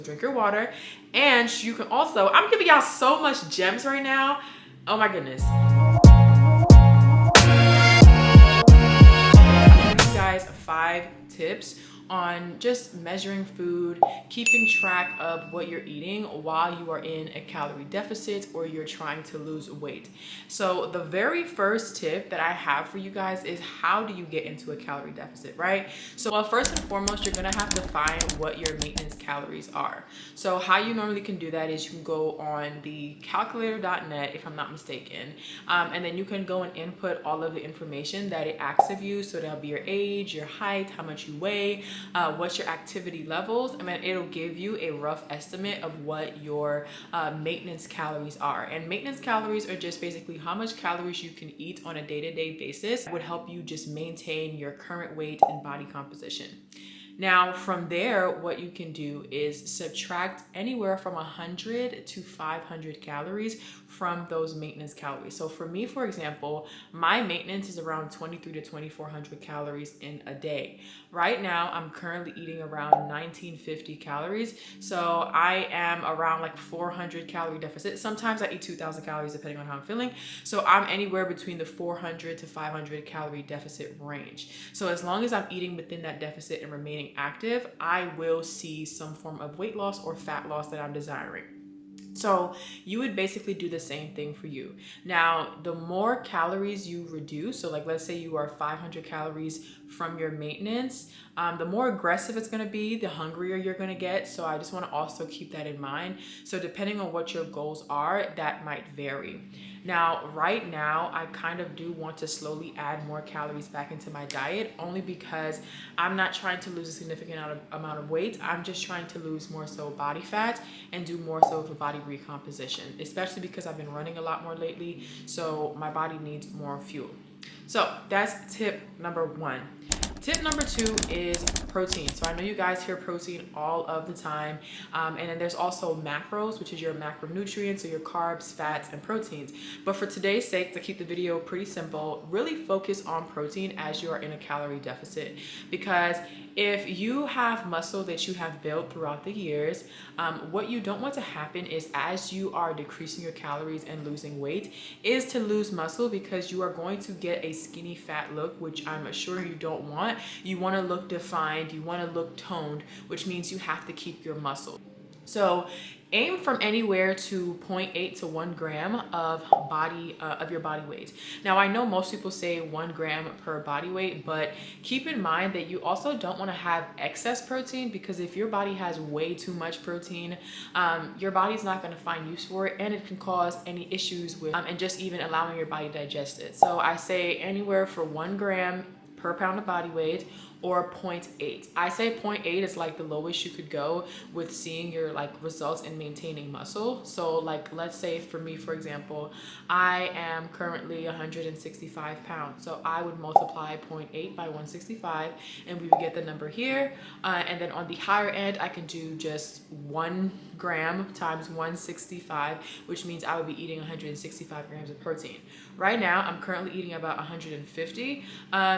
drink your water. And you can also, I'm giving y'all so much gems right now. Oh my goodness. I'm giving you guys 5 tips on just measuring food, keeping track of what you're eating while you are in a calorie deficit or you're trying to lose weight. So the very first tip that I have for you guys is, how do you get into a calorie deficit, right? So well, first and foremost, you're gonna have to find what your maintenance calories are. So how you normally can do that is you can go on the calculator.net, if I'm not mistaken, and then you can go and input all of the information that it asks of you. So that'll be your age, your height, how much you weigh, what's your activity levels, and then it'll give you a rough estimate of what your maintenance calories are. And maintenance calories are just basically how much calories you can eat on a day-to-day basis. It would help you just maintain your current weight and body composition. Now, from there, what you can do is subtract anywhere from 100 to 500 calories from those maintenance calories. So for me, for example, my maintenance is around 23 to 2400 calories in a day. Right now, I'm currently eating around 1950 calories. So I am around like 400 calorie deficit. Sometimes I eat 2000 calories depending on how I'm feeling. So I'm anywhere between the 400 to 500 calorie deficit range. So as long as I'm eating within that deficit and remaining active, I will see some form of weight loss or fat loss that I'm desiring. So you would basically do the same thing for you. Now, the more calories you reduce, so like let's say you are 500 calories from your maintenance, the more aggressive it's going to be, the hungrier you're going to get. So I just want to also keep that in mind. So depending on what your goals are, that might vary. Now, right now, I kind of do want to slowly add more calories back into my diet, only because I'm not trying to lose a significant amount of weight. I'm just trying to lose more so body fat and do more so of a body recomposition, especially because I've been running a lot more lately. So my body needs more fuel. So that's tip number 1. Tip number 2 is protein. So I know you guys hear protein all of the time. And then there's also macros, which is your macronutrients, so your carbs, fats, and proteins. But for today's sake, to keep the video pretty simple, really focus on protein as you are in a calorie deficit. Because if you have muscle that you have built throughout the years, what you don't want to happen is, as you are decreasing your calories and losing weight, is to lose muscle, because you are going to get a skinny fat look, which I'm sure you don't want. You want to look defined, you want to look toned, which means you have to keep your muscle. So aim from anywhere to 0.8 to 1 gram of your body weight. Now, I know most people say 1 gram per body weight, but keep in mind that you also don't want to have excess protein, because if your body has way too much protein, your body's not going to find use for it, and it can cause any issues with and just even allowing your body to digest it. So I say anywhere for 1 gram per pound of body weight, or 0.8. I say 0.8 is like the lowest you could go with seeing your like results in maintaining muscle. So like, let's say for me, for example, I am currently 165 pounds. So I would multiply 0.8 by 165 and we would get the number here. And then on the higher end, I can do just 1 gram times 165, which means I would be eating 165 grams of protein. Right now, I'm currently eating about 150,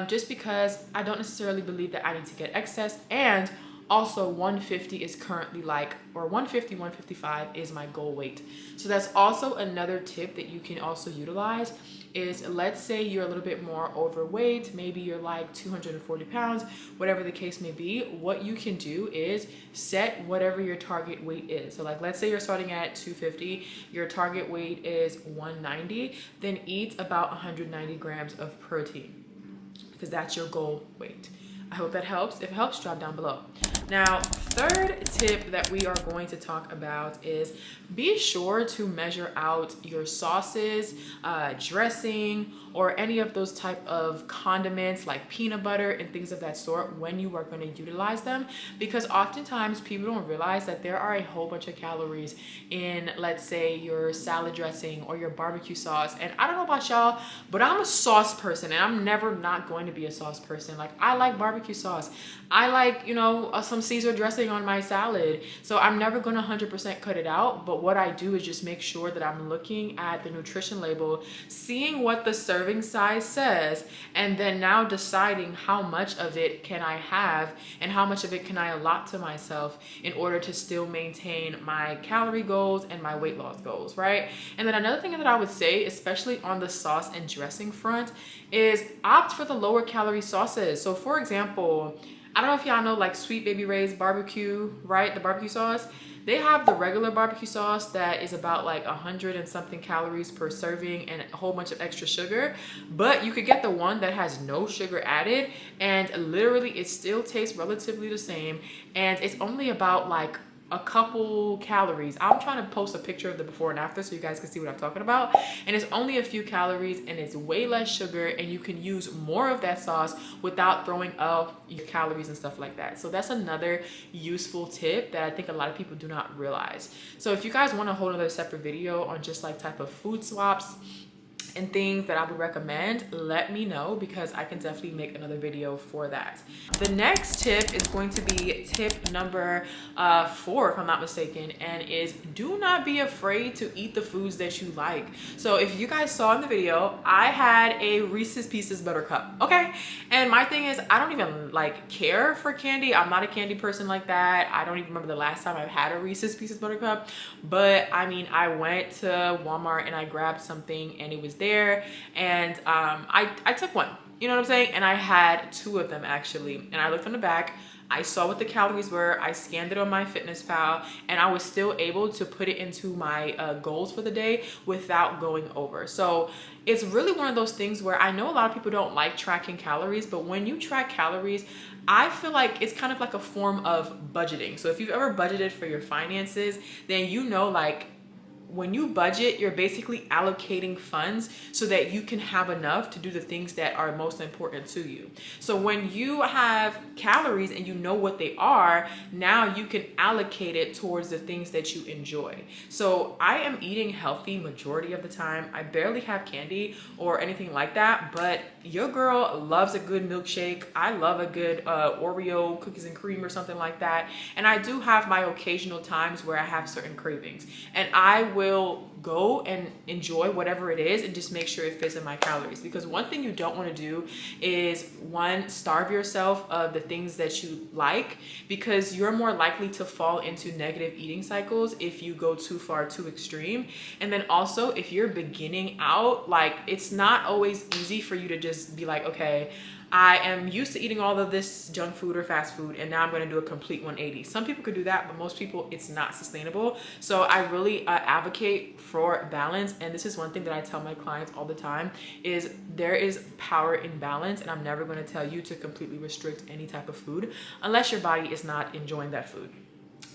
just because I don't necessarily believe that I need to get excess, and also 150 is currently like, or 150, 155 is my goal weight. So that's also another tip that you can also utilize is, let's say you're a little bit more overweight, maybe you're like 240 pounds, whatever the case may be. What you can do is set whatever your target weight is. So like, let's say you're starting at 250, your target weight is 190, then eat about 190 grams of protein, because that's your goal weight. I hope that helps. If it helps, drop down below. Now, third tip that we are going to talk about is, be sure to measure out your sauces, dressing, or any of those type of condiments like peanut butter and things of that sort when you are going to utilize them, because oftentimes people don't realize that there are a whole bunch of calories in, let's say, your salad dressing or your barbecue sauce. And I don't know about y'all, but I'm a sauce person, and I'm never not going to be a sauce person. Like, I like barbecue barbecue sauce. I like, you know, some Caesar dressing on my salad. So I'm never going to 100% cut it out. But what I do is just make sure that I'm looking at the nutrition label, seeing what the serving size says, and then now deciding how much of it can I have and how much of it can I allot to myself in order to still maintain my calorie goals and my weight loss goals, right? And then another thing that I would say, especially on the sauce and dressing front, is opt for the lower calorie sauces. So for example, I don't know if y'all know like Sweet Baby Ray's barbecue, right? The barbecue sauce. They have the regular barbecue sauce that is about like 100 and something calories per serving and a whole bunch of extra sugar. But you could get the one that has no sugar added, and literally it still tastes relatively the same. And it's only about like a couple calories. I'm trying to post a picture of the before and after so you guys can see what I'm talking about. And it's only a few calories and it's way less sugar, and you can use more of that sauce without throwing up your calories and stuff like that. So that's another useful tip that I think a lot of people do not realize. So if you guys want a whole other separate video on just like type of food swaps and things that I would recommend, let me know, because I can definitely make another video for that. The next tip is going to be tip number 4, if I'm not mistaken, and is do not be afraid to eat the foods that you like. So if you guys saw in the video, I had a Reese's Pieces Buttercup, okay? And my thing is, I don't even like care for candy. I'm not a candy person like that. I don't even remember the last time I've had a Reese's Pieces Buttercup, but I mean, I went to Walmart and I grabbed something and it was there, and I took one, you know what I'm saying? And I had 2 of them actually, and I looked on the back, I saw what the calories were, I scanned it on MyFitnessPal, and I was still able to put it into my goals for the day without going over. So it's really one of those things where I know a lot of people don't like tracking calories, but when you track calories, I feel like it's kind of like a form of budgeting. So if you've ever budgeted for your finances, then you know, like, when you budget, you're basically allocating funds so that you can have enough to do the things that are most important to you. So when you have calories and you know what they are, now you can allocate it towards the things that you enjoy. So I am eating healthy majority of the time. I barely have candy or anything like that, but your girl loves a good milkshake. I love a good Oreo cookies and cream or something like that. And I do have my occasional times where I have certain cravings, and I will go and enjoy whatever it is and just make sure it fits in my calories. Because one thing you don't want to do is, one, starve yourself of the things that you like, because you're more likely to fall into negative eating cycles if you go too far, too extreme. And then also, if you're beginning out, like, it's not always easy for you to just be like, okay, I am used to eating all of this junk food or fast food, and now I'm going to do a complete 180. Some people could do that, but most people, it's not sustainable. So I really advocate for balance. And this is one thing that I tell my clients all the time, is there is power in balance. And I'm never going to tell you to completely restrict any type of food unless your body is not enjoying that food.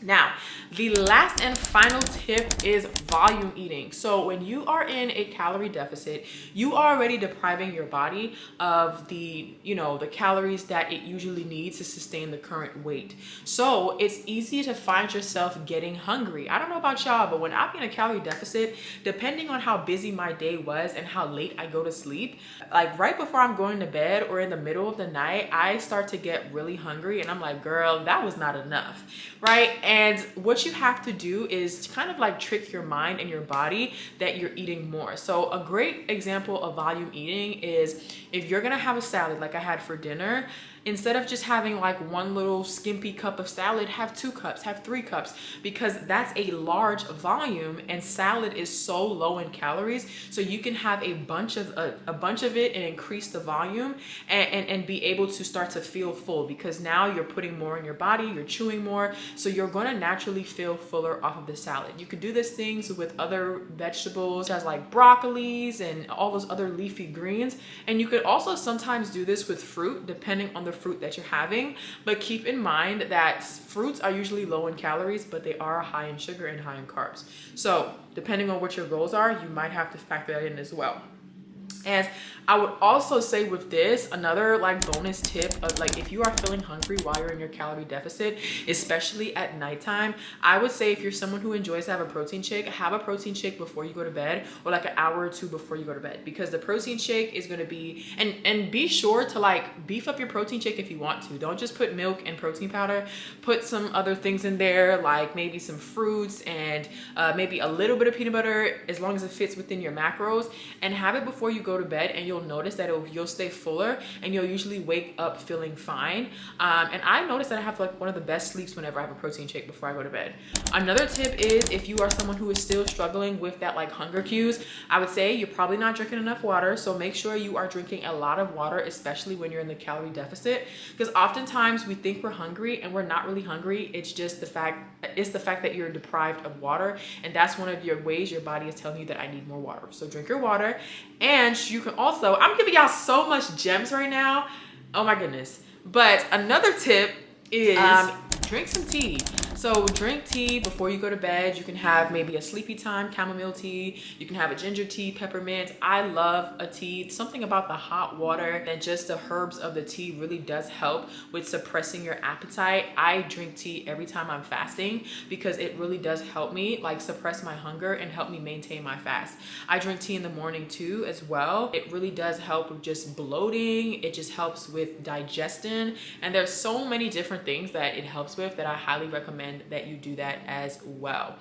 Now, the last and final tip is volume eating. So when you are in a calorie deficit, you are already depriving your body of the, the calories that it usually needs to sustain the current weight. So it's easy to find yourself getting hungry. I don't know about y'all, but when I'm in a calorie deficit, depending on how busy my day was and how late I go to sleep, like right before I'm going to bed or in the middle of the night, I start to get really hungry, and I'm like, girl, that was not enough, right? And what you have to do is kind of like trick your mind and your body that you're eating more. So a great example of volume eating is, if you're gonna have a salad like I had for dinner, instead of just having like one little skimpy cup of salad, have 2 cups, have 3 cups, because that's a large volume, and salad is so low in calories. So you can have a bunch of it and increase the volume and be able to start to feel full, because now you're putting more in your body, you're chewing more, so you're going to naturally feel fuller off of the salad. You could do these things with other vegetables, as like broccolis and all those other leafy greens, and you could also sometimes do this with fruit, depending on the fruit that you're having. But keep in mind that fruits are usually low in calories, but they are high in sugar and high in carbs. So depending on what your goals are, you might have to factor that in as well. And I would also say with this, another like bonus tip of like, if you are feeling hungry while you're in your calorie deficit, especially at nighttime, I would say if you're someone who enjoys to have a protein shake, have a protein shake before you go to bed, or like an hour or two before you go to bed, because the protein shake is going to be, and be sure to like beef up your protein shake if you want to. Don't just put milk and protein powder. Put some other things in there, like maybe some fruits and maybe a little bit of peanut butter, as long as it fits within your macros, and have it before you go to bed, and you'll notice that you'll stay fuller, and you'll usually wake up feeling fine. And I noticed that I have like one of the best sleeps whenever I have a protein shake before I go to bed. Another tip is, if you are someone who is still struggling with that like hunger cues, I would say you're probably not drinking enough water. So make sure you are drinking a lot of water, especially when you're in the calorie deficit, because oftentimes we think we're hungry and we're not really hungry. It's just the fact that you're deprived of water, and that's one of your ways your body is telling you that I need more water. So drink your water. And you can also, I'm giving y'all so much gems right now, oh my goodness. But another tip is drink some tea. So drink tea before you go to bed. You can have maybe a sleepy time chamomile tea. You can have a ginger tea, peppermint. I love a tea. Something about the hot water and just the herbs of the tea really does help with suppressing your appetite. I drink tea every time I'm fasting because it really does help me like suppress my hunger and help me maintain my fast. I drink tea in the morning too as well. It really does help with just bloating. It just helps with digestion. And there's so many different things that it helps with that I highly recommend that you do that as well.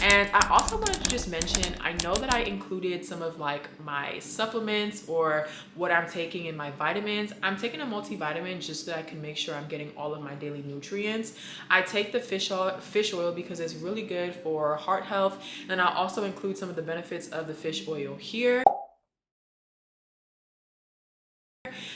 And I also wanted to just mention, I know that I included some of like my supplements or what I'm taking in my vitamins. I'm taking a multivitamin just so that I can make sure I'm getting all of my daily nutrients. I take the fish oil because it's really good for heart health. And I'll also include some of the benefits of the fish oil here.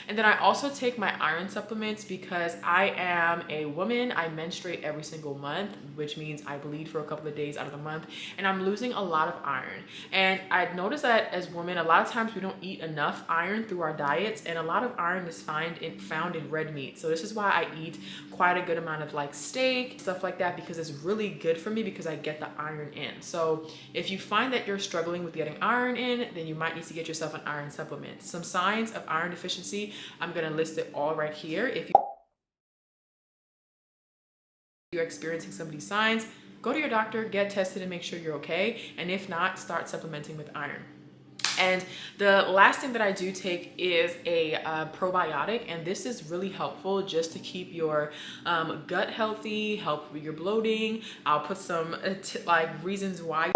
And then I also take my iron supplements because I am a woman. I menstruate every single month, which means I bleed for a couple of days out of the month, and I'm losing a lot of iron. And I've noticed that as women, a lot of times we don't eat enough iron through our diets, and a lot of iron is found in red meat. So this is why I eat quite a good amount of like steak, stuff like that, because it's really good for me because I get the iron in. So if you find that you're struggling with getting iron in, then you might need to get yourself an iron supplement. Some signs of iron deficiency, I'm going to list it all right here. If you're experiencing some of these signs, go to your doctor, get tested, and make sure you're okay. And if not, start supplementing with iron. And the last thing that I do take is a probiotic, and this is really helpful just to keep your gut healthy, help with your bloating. I'll put some like reasons why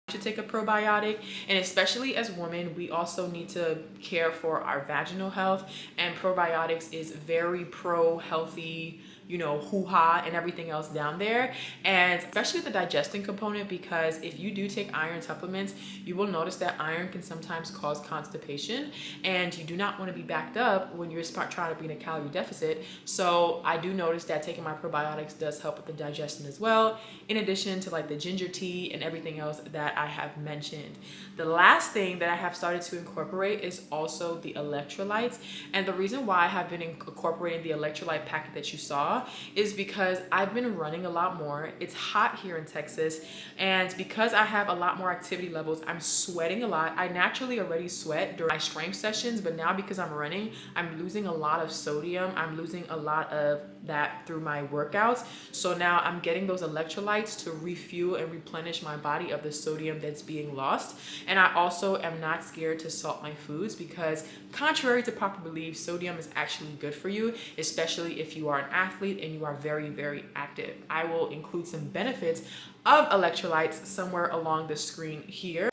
to take a probiotic. And especially as women, we also need to care for our vaginal health, and probiotics is very pro healthy, you know, hoo-ha and everything else down there, and especially the digesting component, because if you do take iron supplements, you will notice that iron can sometimes cause constipation, and you do not want to be backed up when you're trying to be in a calorie deficit. So I do notice that taking my probiotics does help with the digestion as well, in addition to like the ginger tea and everything else that I have mentioned. The last thing that I have started to incorporate is also the electrolytes, and the reason why I have been incorporating the electrolyte packet that you saw is because I've been running a lot more. It's hot here in Texas, and because I have a lot more activity levels, I'm sweating a lot. I naturally already sweat during my strength sessions, but now because I'm running, I'm losing a lot of sodium. I'm losing a lot of that through my workouts. So now I'm getting those electrolytes to refuel and replenish my body of the sodium that's being lost. And I also am not scared to salt my foods because, contrary to popular belief, sodium is actually good for you, especially if you are an athlete and you are very, very active. I will include some benefits of electrolytes somewhere along the screen here.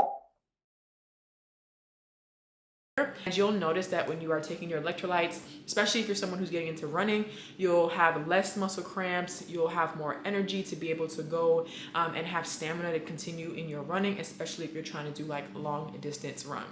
And you'll notice that when you are taking your electrolytes, especially if you're someone who's getting into running, you'll have less muscle cramps, you'll have more energy to be able to go and have stamina to continue in your running, especially if you're trying to do like long distance run.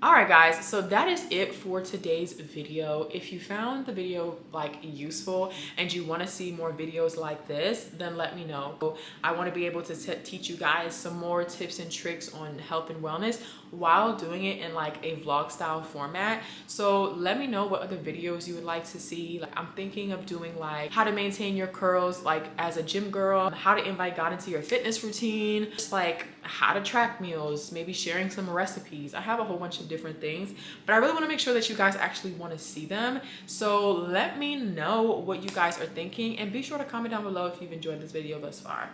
All right, guys, so that is it for today's video. If you found the video like useful and you want to see more videos like this, then let me know. I want to be able to teach you guys some more tips and tricks on health and wellness while doing it in like a vlog style format. So let me know what other videos you would like to see. Like, I'm thinking of doing like how to maintain your curls like as a gym girl, how to invite God into your fitness routine, just like how to track meals, maybe sharing some recipes. I have a whole bunch of different things, but I really want to make sure that you guys actually want to see them. So let me know what you guys are thinking, and be sure to comment down below if you've enjoyed this video thus far.